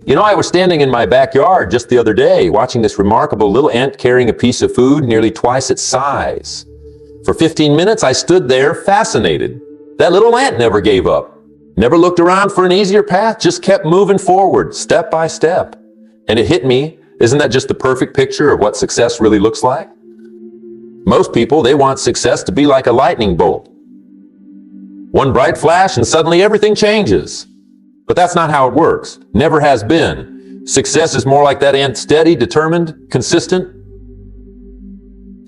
I was standing in my backyard just the other day watching this remarkable little ant carrying a piece of food nearly twice its size. For 15 minutes, I stood there fascinated. That little ant never gave up, never looked around for an easier path, just kept moving forward, step by step. And it hit me, isn't that just the perfect picture of what success really looks like? Most people, they want success to be like a lightning bolt. One bright flash and suddenly everything changes. But that's not how it works. Never has been. Success is more like that ant, steady, determined, consistent.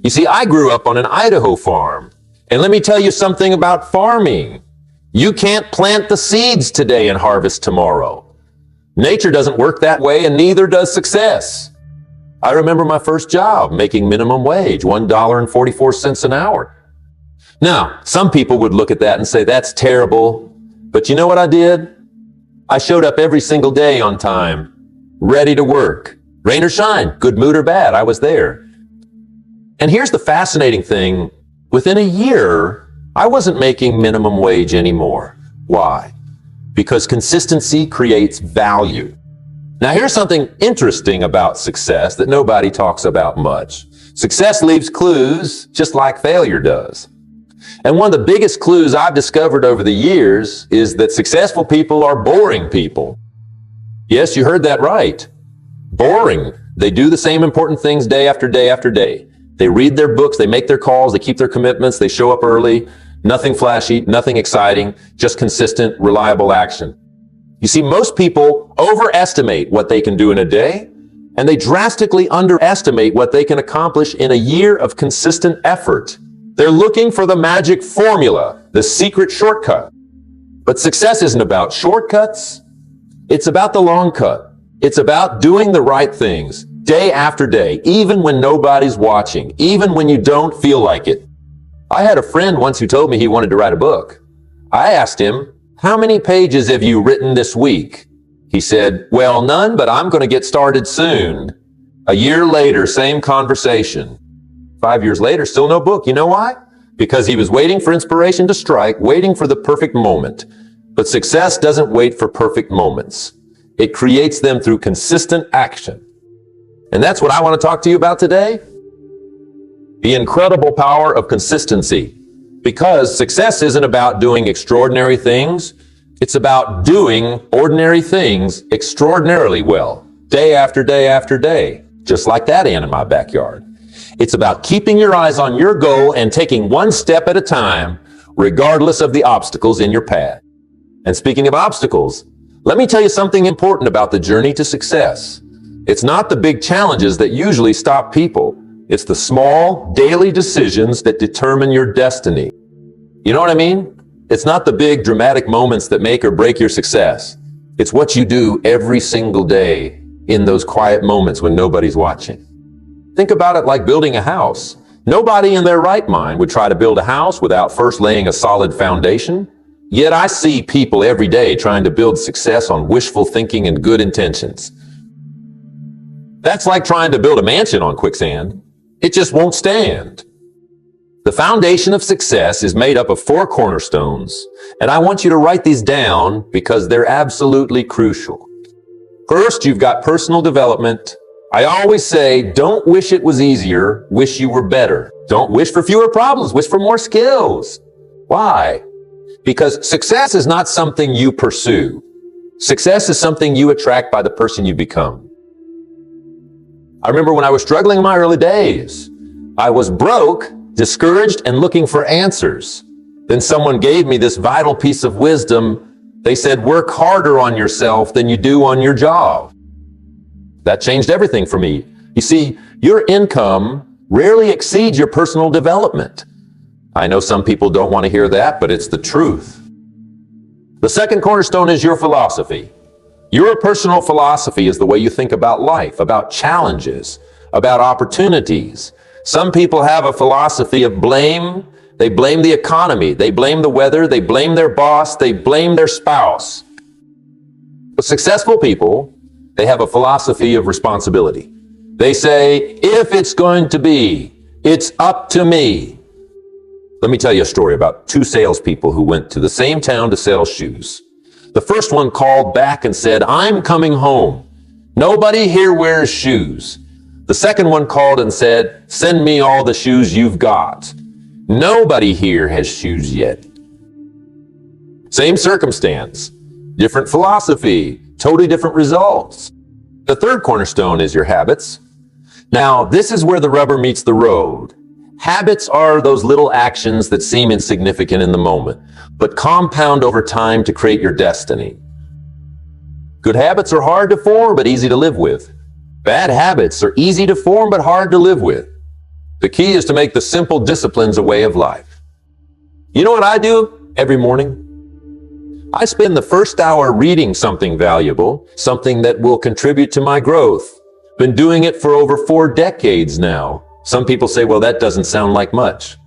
You see, I grew up on an Idaho farm. And let me tell you something about farming. You can't plant the seeds today and harvest tomorrow. Nature doesn't work that way, and neither does success. I remember my first job making minimum wage, $1.44 an hour. Now, some people would look at that and say, that's terrible. But you know what I did? I showed up every single day on time, ready to work. Rain or shine, good mood or bad, I was there. And here's the fascinating thing. Within a year, I wasn't making minimum wage anymore. Why? Because consistency creates value. Now, here's something interesting about success that nobody talks about much. Success leaves clues just like failure does. And one of the biggest clues I've discovered over the years is that successful people are boring people. Yes, you heard that right. Boring. They do the same important things day after day after day. They read their books, they make their calls, they keep their commitments, they show up early. Nothing flashy, nothing exciting, just consistent, reliable action. You see, most people overestimate what they can do in a day, and they drastically underestimate what they can accomplish in a year of consistent effort. They're looking for the magic formula, the secret shortcut. But success isn't about shortcuts. It's about the long cut. It's about doing the right things day after day, even when nobody's watching, even when you don't feel like it. I had a friend once who told me he wanted to write a book. I asked him, how many pages have you written this week? He said, well, none, but I'm going to get started soon. A year later, same conversation. 5 years later, still no book. You know why? Because he was waiting for inspiration to strike, waiting for the perfect moment. But success doesn't wait for perfect moments. It creates them through consistent action. And that's what I want to talk to you about today. The incredible power of consistency. Because success isn't about doing extraordinary things. It's about doing ordinary things extraordinarily well, day after day after day, just like that ant in my backyard. It's about keeping your eyes on your goal and taking one step at a time, regardless of the obstacles in your path. And speaking of obstacles, let me tell you something important about the journey to success. It's not the big challenges that usually stop people. It's the small, daily decisions that determine your destiny. You know what I mean? It's not the big, dramatic moments that make or break your success. It's what you do every single day in those quiet moments when nobody's watching. Think about it like building a house. Nobody in their right mind would try to build a house without first laying a solid foundation. Yet I see people every day trying to build success on wishful thinking and good intentions. That's like trying to build a mansion on quicksand. It just won't stand. The foundation of success is made up of 4 cornerstones, and I want you to write these down because they're absolutely crucial. First, you've got personal development. I always say, don't wish it was easier, wish you were better. Don't wish for fewer problems, wish for more skills. Why? Because success is not something you pursue. Success is something you attract by the person you become. I remember when I was struggling in my early days, I was broke, discouraged, and looking for answers. Then someone gave me this vital piece of wisdom. They said, work harder on yourself than you do on your job. That changed everything for me. You see, your income rarely exceeds your personal development. I know some people don't want to hear that, but it's the truth. The second cornerstone is your philosophy. Your personal philosophy is the way you think about life, about challenges, about opportunities. Some people have a philosophy of blame. They blame the economy. They blame the weather. They blame their boss. They blame their spouse. But successful people, they have a philosophy of responsibility. They say, if it's going to be, it's up to me. Let me tell you a story about 2 salespeople who went to the same town to sell shoes. The first one called back and said, "I'm coming home. Nobody here wears shoes." The second one called and said, "Send me all the shoes you've got. Nobody here has shoes yet." Same circumstance, different philosophy, totally different results. The third cornerstone is your habits. Now, this is where the rubber meets the road. Habits are those little actions that seem insignificant in the moment, but compound over time to create your destiny. Good habits are hard to form, but easy to live with. Bad habits are easy to form, but hard to live with. The key is to make the simple disciplines a way of life. You know what I do every morning? I spend the first hour reading something valuable, something that will contribute to my growth. Been doing it for over 4 decades now. Some people say, well, that doesn't sound like much.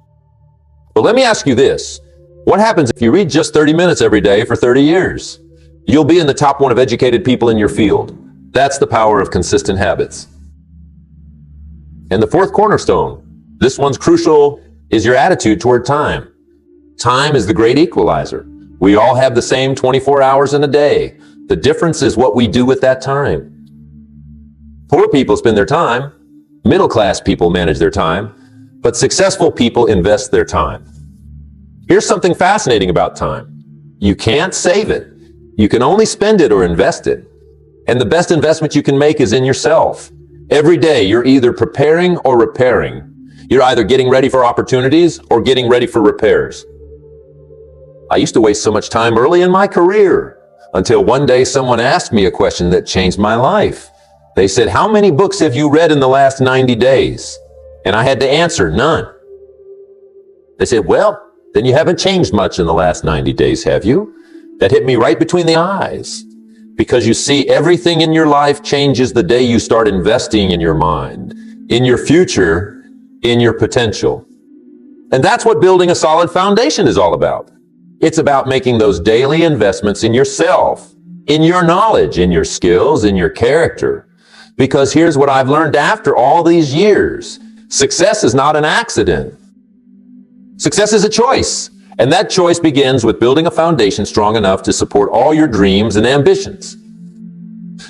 But let me ask you this. What happens if you read just 30 minutes every day for 30 years? You'll be in the top 1 of educated people in your field. That's the power of consistent habits. And the fourth cornerstone, this one's crucial, is your attitude toward time. Time is the great equalizer. We all have the same 24 hours in a day. The difference is what we do with that time. Poor people spend their time. Middle-class people manage their time. But successful people invest their time. Here's something fascinating about time. You can't save it. You can only spend it or invest it. And the best investment you can make is in yourself. Every day, you're either preparing or repairing. You're either getting ready for opportunities or getting ready for repairs. I used to waste so much time early in my career until one day someone asked me a question that changed my life. They said, "How many books have you read in the last 90 days?" And I had to answer, "None." They said, "Well, then you haven't changed much in the last 90 days, have you?" That hit me right between the eyes. Because you see, everything in your life changes the day you start investing in your mind, in your future, in your potential. And that's what building a solid foundation is all about. It's about making those daily investments in yourself, in your knowledge, in your skills, in your character. Because here's what I've learned after all these years. Success is not an accident. Success is a choice. And that choice begins with building a foundation strong enough to support all your dreams and ambitions.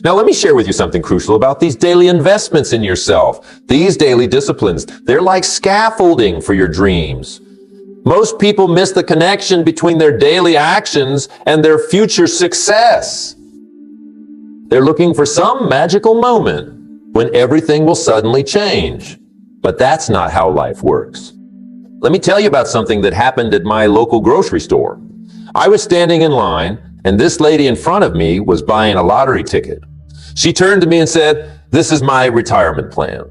Now, let me share with you something crucial about these daily investments in yourself. These daily disciplines, they're like scaffolding for your dreams. Most people miss the connection between their daily actions and their future success. They're looking for some magical moment when everything will suddenly change. But that's not how life works. Let me tell you about something that happened at my local grocery store. I was standing in line, and this lady in front of me was buying a lottery ticket. She turned to me and said, "This is my retirement plan."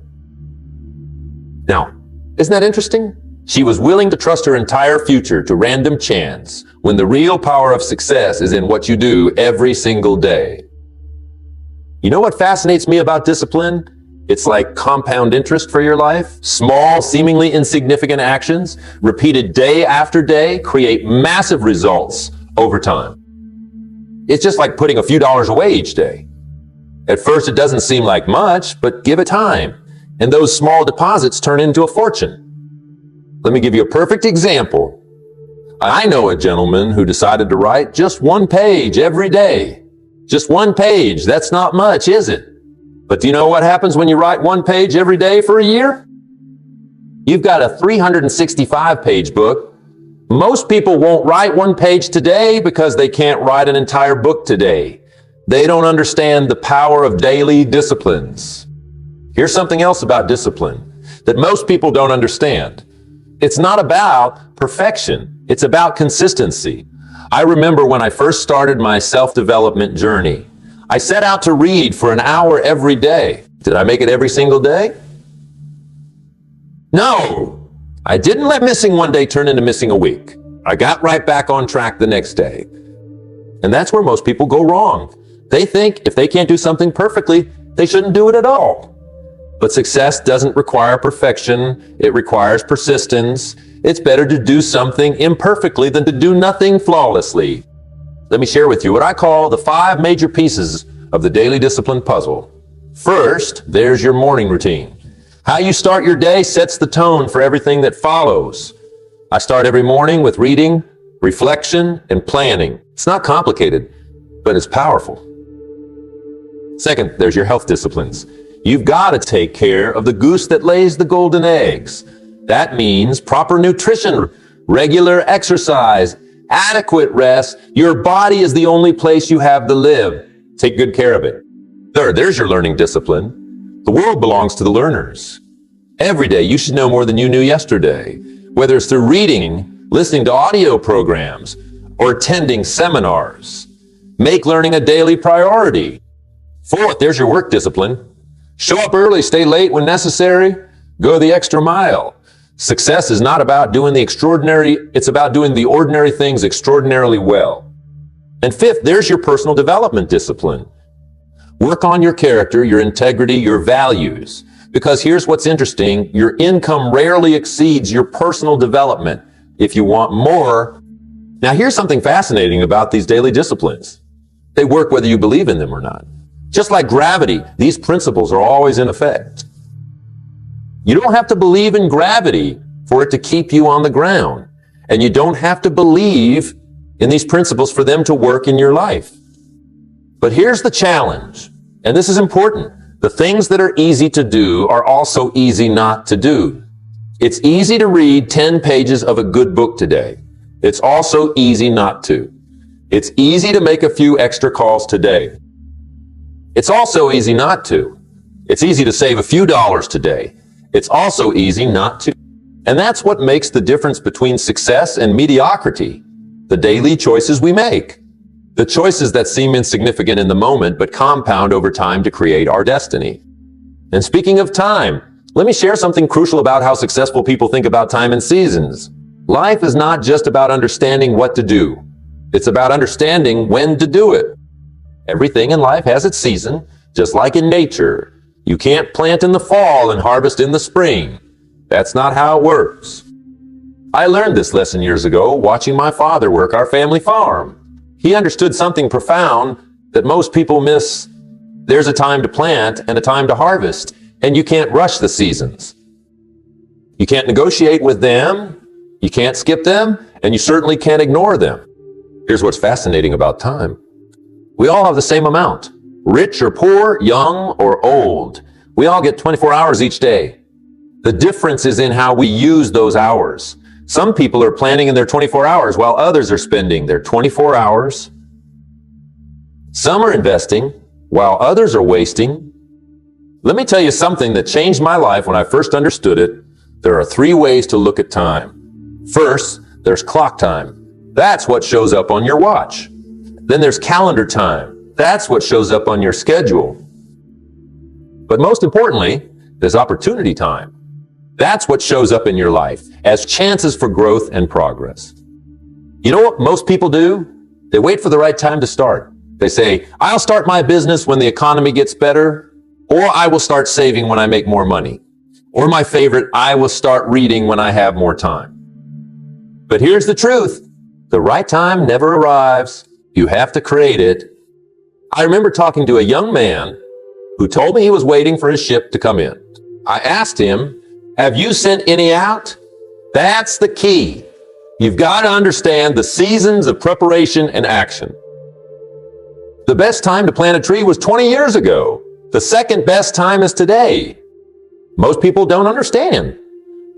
Now, isn't that interesting? She was willing to trust her entire future to random chance, when the real power of success is in what you do every single day. You know what fascinates me about discipline? It's like compound interest for your life. Small, seemingly insignificant actions, repeated day after day, create massive results over time. It's just like putting a few dollars away each day. At first, it doesn't seem like much, but give it time, and those small deposits turn into a fortune. Let me give you a perfect example. I know a gentleman who decided to write just 1 page every day. Just 1 page, that's not much, is it? But do you know what happens when you write 1 page every day for a year? You've got a 365-page book. Most people won't write 1 page today because they can't write an entire book today. They don't understand the power of daily disciplines. Here's something else about discipline that most people don't understand. It's not about perfection. It's about consistency. I remember when I first started my self-development journey, I set out to read for an hour every day. Did I make it every single day? No. I didn't let missing 1 day turn into missing a week. I got right back on track the next day. And that's where most people go wrong. They think if they can't do something perfectly, they shouldn't do it at all. But success doesn't require perfection. It requires persistence. It's better to do something imperfectly than to do nothing flawlessly. Let me share with you what I call the 5 major pieces of the daily discipline puzzle. First, there's your morning routine. How you start your day sets the tone for everything that follows. I start every morning with reading, reflection, and planning. It's not complicated. but it's powerful. Second, there's your health disciplines. You've got to take care of the goose that lays the golden eggs. That means proper nutrition, regular exercise, adequate rest. Your body is the only place you have to live. Take good care of it. Third, there's your learning discipline. The world belongs to the learners. Every day you should know more than you knew yesterday, whether it's through reading, listening to audio programs, or attending seminars. Make learning a daily priority. Fourth, there's your work discipline. Show up early, stay late when necessary, go the extra mile. Success is not about doing the extraordinary, it's about doing the ordinary things extraordinarily well. And fifth, there's your personal development discipline. Work on your character, your integrity, your values. Because here's what's interesting, your income rarely exceeds your personal development. If you want more, now here's something fascinating about these daily disciplines. They work whether you believe in them or not. Just like gravity, these principles are always in effect. You don't have to believe in gravity for it to keep you on the ground. And you don't have to believe in these principles for them to work in your life. But here's the challenge, and this is important. The things that are easy to do are also easy not to do. It's easy to read 10 pages of a good book today. It's also easy not to. It's easy to make a few extra calls today. It's also easy not to. It's easy to save a few dollars today. It's also easy not to. And that's what makes the difference between success and mediocrity. The daily choices we make. The choices that seem insignificant in the moment but compound over time to create our destiny. And speaking of time, let me share something crucial about how successful people think about time and seasons. Life is not just about understanding what to do. It's about understanding when to do it. Everything in life has its season, just like in nature. You can't plant in the fall and harvest in the spring. That's not how it works. I learned this lesson years ago watching my father work our family farm. He understood something profound that most people miss. There's a time to plant and a time to harvest, and you can't rush the seasons. You can't negotiate with them, you can't skip them, and you certainly can't ignore them. Here's what's fascinating about time. We all have the same amount. Rich or poor, young or old. We all get 24 hours each day. The difference is in how we use those hours. Some people are planning in their 24 hours while others are spending their 24 hours. Some are investing while others are wasting. Let me tell you something that changed my life when I first understood it. There are 3 ways to look at time. First, there's clock time. That's what shows up on your watch. Then there's calendar time. That's what shows up on your schedule. But most importantly, there's opportunity time. That's what shows up in your life as chances for growth and progress. You know what most people do? They wait for the right time to start. They say, I'll start my business when the economy gets better, or I will start saving when I make more money. Or my favorite, I will start reading when I have more time. But here's the truth. The right time never arrives. You have to create it. I remember talking to a young man who told me he was waiting for his ship to come in. I asked him, have you sent any out? That's the key. You've got to understand the seasons of preparation and action. The best time to plant a tree was 20 years ago. The second best time is today. Most people don't understand.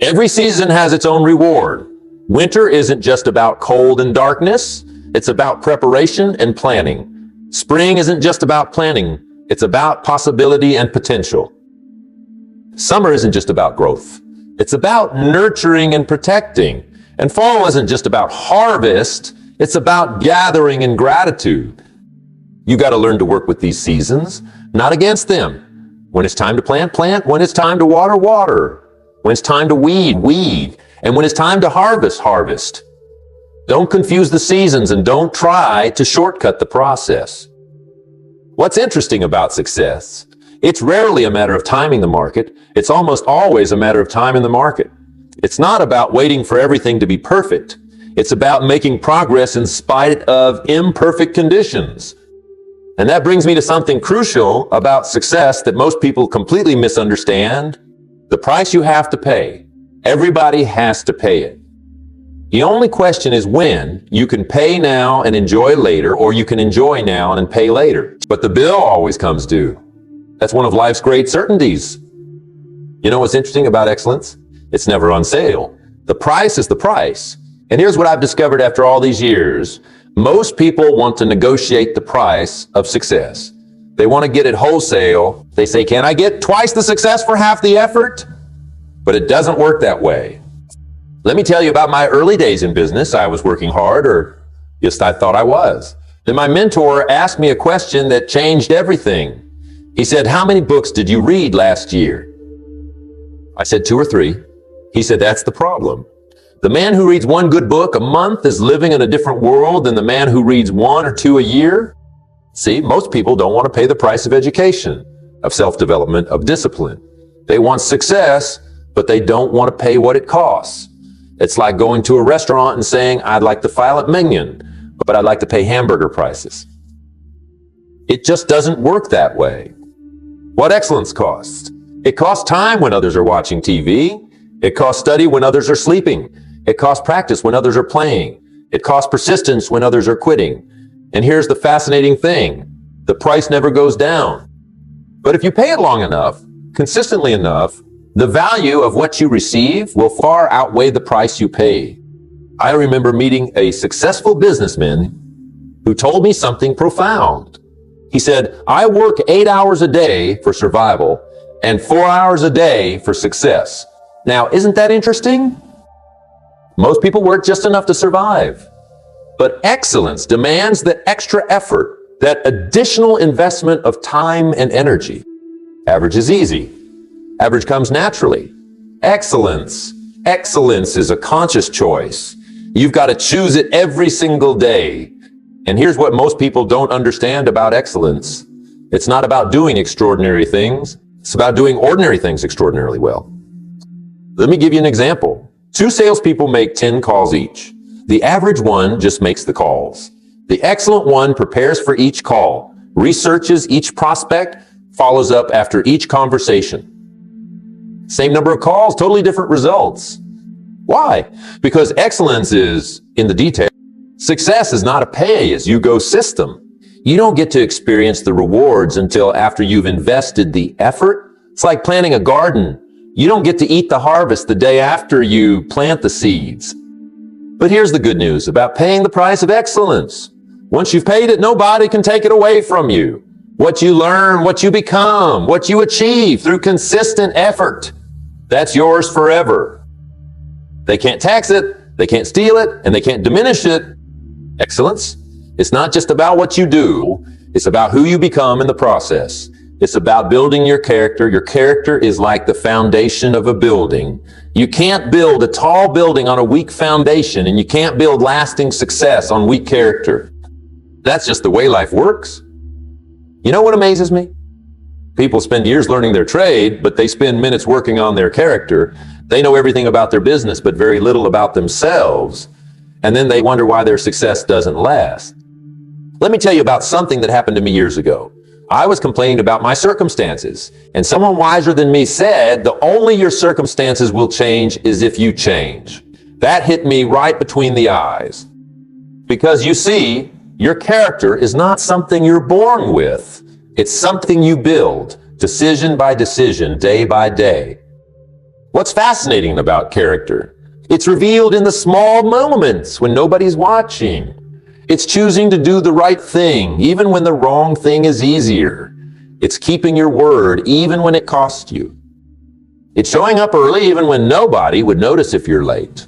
Every season has its own reward. Winter isn't just about cold and darkness. It's about preparation and planning. Spring isn't just about planning. It's about possibility and potential. Summer isn't just about growth. It's about nurturing and protecting. And fall isn't just about harvest. It's about gathering and gratitude. You got to learn to work with these seasons, not against them. When it's time to plant, plant. When it's time to water, water. When it's time to weed, weed. And when it's time to harvest, harvest. Don't confuse the seasons and don't try to shortcut the process. What's interesting about success? It's rarely a matter of timing the market. It's almost always a matter of time in the market. It's not about waiting for everything to be perfect. It's about making progress in spite of imperfect conditions. And that brings me to something crucial about success that most people completely misunderstand. The price you have to pay. Everybody has to pay it. The only question is when. You can pay now and enjoy later, or you can enjoy now and pay later. But the bill always comes due. That's one of life's great certainties. You know what's interesting about excellence? It's never on sale. The price is the price. And here's what I've discovered after all these years. Most people want to negotiate the price of success. They want to get it wholesale. They say, can I get twice the success for half the effort? But it doesn't work that way. Let me tell you about my early days in business. I was working hard, or just I thought I was. Then my mentor asked me a question that changed everything. He said, how many books did you read last year? I said 2 or 3. He said, that's the problem. The man who reads 1 good book a month is living in a different world than the man who reads 1 or 2 a year. See, most people don't want to pay the price of education, of self-development, of discipline. They want success, but they don't want to pay what it costs. It's like going to a restaurant and saying, I'd like the filet mignon, but I'd like to pay hamburger prices. It just doesn't work that way. What excellence costs? It costs time when others are watching TV. It costs study when others are sleeping. It costs practice when others are playing. It costs persistence when others are quitting. And here's the fascinating thing. The price never goes down. But if you pay it long enough, consistently enough, the value of what you receive will far outweigh the price you pay. I remember meeting a successful businessman who told me something profound. He said, I work 8 hours a day for survival and 4 hours a day for success. Now, isn't that interesting? Most people work just enough to survive. But excellence demands that extra effort, that additional investment of time and energy. Average is easy. Average comes naturally. Excellence is a conscious choice. You've got to choose it every single day. And here's what most people don't understand about excellence. It's not about doing extraordinary things. It's about doing ordinary things extraordinarily well. Let me give you an example. 2 salespeople make 10 calls each. The average one just makes the calls. The excellent one prepares for each call, researches each prospect, follows up after each conversation. Same number of calls, totally different results. Why? Because excellence is in the detail. Success is not a pay-as-you-go system. You don't get to experience the rewards until after you've invested the effort. It's like planting a garden. You don't get to eat the harvest the day after you plant the seeds. But here's the good news about paying the price of excellence. Once you've paid it, nobody can take it away from you. What you learn, what you become, what you achieve through consistent effort, that's yours forever. They can't tax it, they can't steal it, and they can't diminish it. Excellence, it's not just about what you do, it's about who you become in the process. It's about building your character. Your character is like the foundation of a building. You can't build a tall building on a weak foundation, and you can't build lasting success on weak character. That's just the way life works. You know what amazes me? People spend years learning their trade, but they spend minutes working on their character. They know everything about their business, but very little about themselves. And then they wonder why their success doesn't last. Let me tell you about something that happened to me years ago. I was complaining about my circumstances, and someone wiser than me said, the only your circumstances will change is if you change. That hit me right between the eyes. Because you see, your character is not something you're born with. It's something you build, decision by decision, day by day. What's fascinating about character? It's revealed in the small moments when nobody's watching. It's choosing to do the right thing, even when the wrong thing is easier. It's keeping your word, even when it costs you. It's showing up early, even when nobody would notice if you're late.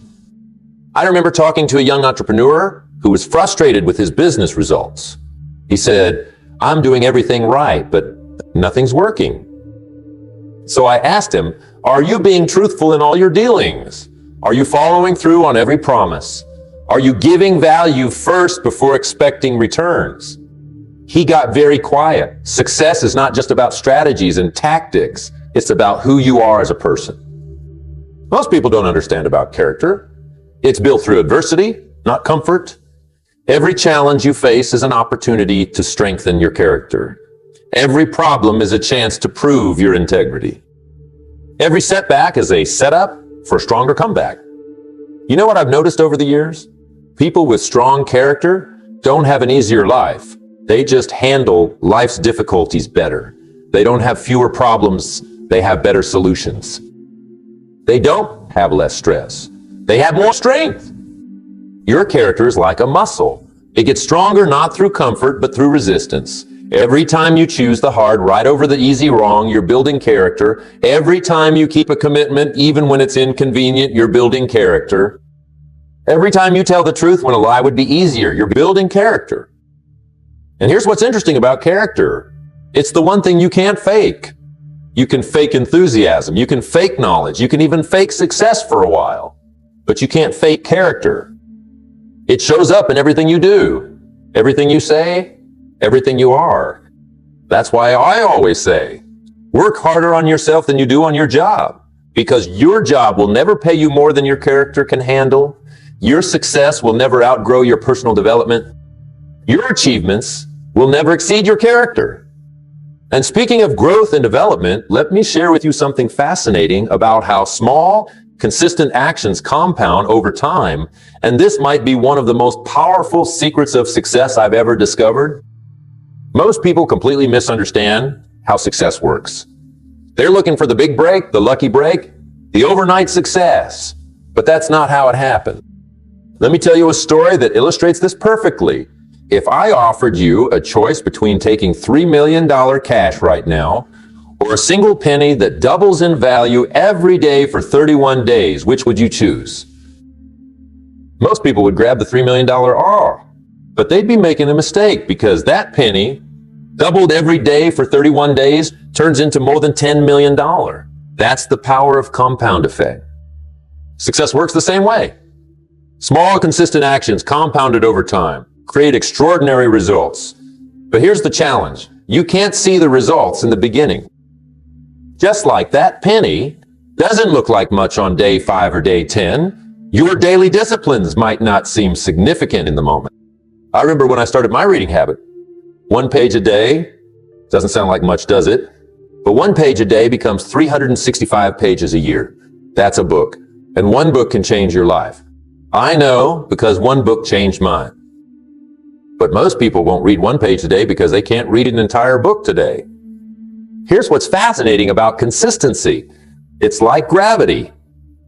I remember talking to a young entrepreneur who was frustrated with his business results. He said, I'm doing everything right, but nothing's working. So I asked him, are you being truthful in all your dealings? Are you following through on every promise? Are you giving value first before expecting returns? He got very quiet. Success is not just about strategies and tactics. It's about who you are as a person. Most people don't understand about character. It's built through adversity, not comfort. Every challenge you face is an opportunity to strengthen your character. Every problem is a chance to prove your integrity. Every setback is a setup for a stronger comeback. You know what I've noticed over the years? People with strong character don't have an easier life. They just handle life's difficulties better. They don't have fewer problems. They have better solutions. They don't have less stress. They have more strength. Your character is like a muscle. It gets stronger not through comfort, but through resistance. Every time you choose the hard right over the easy wrong, you're building character. Every time you keep a commitment, even when it's inconvenient, you're building character. Every time you tell the truth when a lie would be easier, you're building character. And here's what's interesting about character. It's the one thing you can't fake. You can fake enthusiasm. You can fake knowledge. You can even fake success for a while. But you can't fake character. It shows up in everything you do, everything you say, everything you are. That's why I always say, work harder on yourself than you do on your job, because your job will never pay you more than your character can handle. Your success will never outgrow your personal development. Your achievements will never exceed your character. And speaking of growth and development, let me share with you something fascinating about how small, consistent actions compound over time. And this might be one of the most powerful secrets of success I've ever discovered. Most people completely misunderstand how success works. They're looking for the big break, the lucky break, the overnight success. But that's not how it happened. Let me tell you a story that illustrates this perfectly. If I offered you a choice between taking $3 million cash right now or a single penny that doubles in value every day for 31 days, which would you choose? Most people would grab the $3 million R, but they'd be making a mistake because that penny, doubled every day for 31 days, turns into more than $10 million. That's the power of compound effect. Success works the same way. Small, consistent actions compounded over time create extraordinary results. But here's the challenge. You can't see the results in the beginning. Just like that penny doesn't look like much on day 5 or day 10, your daily disciplines might not seem significant in the moment. I remember when I started my reading habit. 1 page a day doesn't sound like much, does it? But 1 page a day becomes 365 pages a year. That's a book. And 1 book can change your life. I know because 1 book changed mine. But most people won't read 1 page a day because they can't read an entire book today. Here's what's fascinating about consistency. It's like gravity.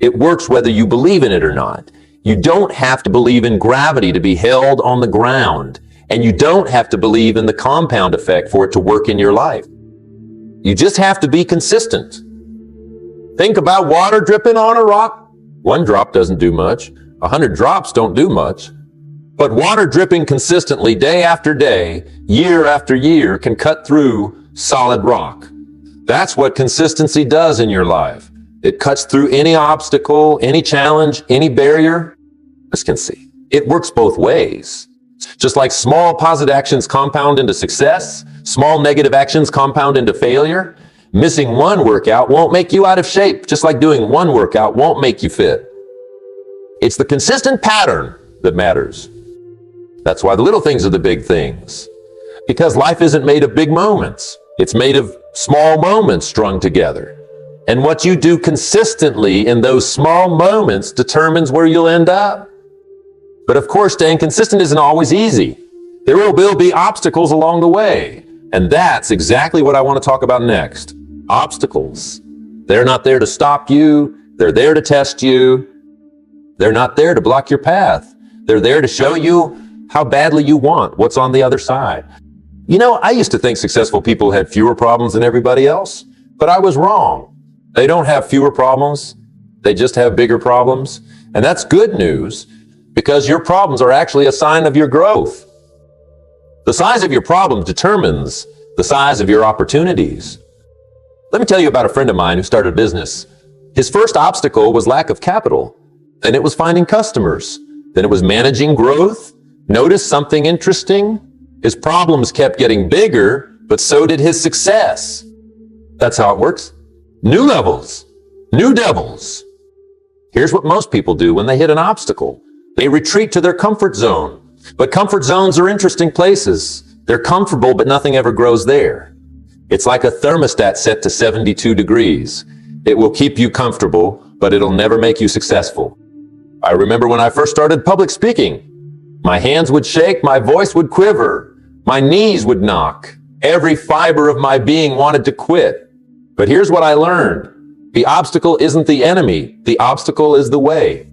It works whether you believe in it or not. You don't have to believe in gravity to be held on the ground. And you don't have to believe in the compound effect for it to work in your life. You just have to be consistent. Think about water dripping on a rock. 1 drop doesn't do much. 100 drops don't do much. But water dripping consistently day after day, year after year, can cut through solid rock. That's what consistency does in your life. It cuts through any obstacle, any challenge, any barrier. Consistency. It works both ways. Just like small positive actions compound into success, small negative actions compound into failure. Missing 1 workout won't make you out of shape, just like doing 1 workout won't make you fit. It's the consistent pattern that matters. That's why the little things are the big things. Because life isn't made of big moments. It's made of small moments strung together. And what you do consistently in those small moments determines where you'll end up. But of course, staying consistent isn't always easy. There will be obstacles along the way. And that's exactly what I want to talk about next. Obstacles. They're not there to stop you. They're there to test you. They're not there to block your path. They're there to show you how badly you want what's on the other side. You know, I used to think successful people had fewer problems than everybody else, but I was wrong. They don't have fewer problems. They just have bigger problems. And that's good news because your problems are actually a sign of your growth. The size of your problem determines the size of your opportunities. Let me tell you about a friend of mine who started a business. His first obstacle was lack of capital. Then it was finding customers. Then it was managing growth. Notice something interesting? His problems kept getting bigger, but so did his success. That's how it works. New levels, new devils. Here's what most people do when they hit an obstacle. They retreat to their comfort zone. But comfort zones are interesting places. They're comfortable, but nothing ever grows there. It's like a thermostat set to 72 degrees. It will keep you comfortable, but it'll never make you successful. I remember when I first started public speaking. My hands would shake, my voice would quiver, my knees would knock. Every fiber of my being wanted to quit. But here's what I learned. The obstacle isn't the enemy. The obstacle is the way.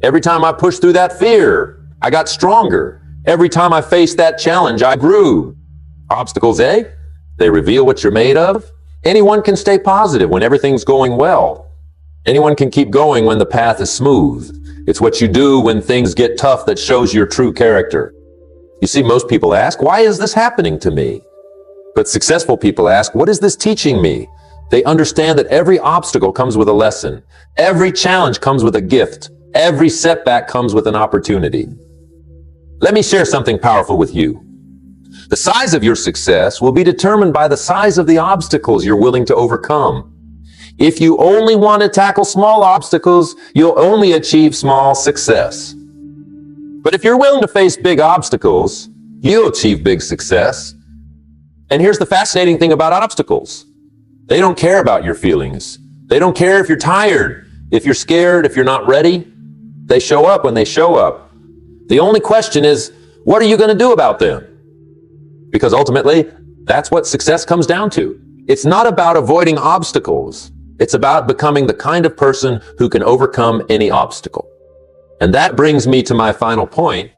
Every time I pushed through that fear, I got stronger. Every time I faced that challenge, I grew. Obstacles, eh? They reveal what you're made of. Anyone can stay positive when everything's going well. Anyone can keep going when the path is smooth. It's what you do when things get tough that shows your true character. You see, most people ask, why is this happening to me? But successful people ask, what is this teaching me? They understand that every obstacle comes with a lesson. Every challenge comes with a gift. Every setback comes with an opportunity. Let me share something powerful with you. The size of your success will be determined by the size of the obstacles you're willing to overcome. If you only want to tackle small obstacles, you'll only achieve small success. But if you're willing to face big obstacles, you'll achieve big success. And here's the fascinating thing about obstacles. They don't care about your feelings. They don't care if you're tired, if you're scared, if you're not ready. They show up when they show up. The only question is, what are you going to do about them? Because ultimately, that's what success comes down to. It's not about avoiding obstacles. It's about becoming the kind of person who can overcome any obstacle. And that brings me to my final point.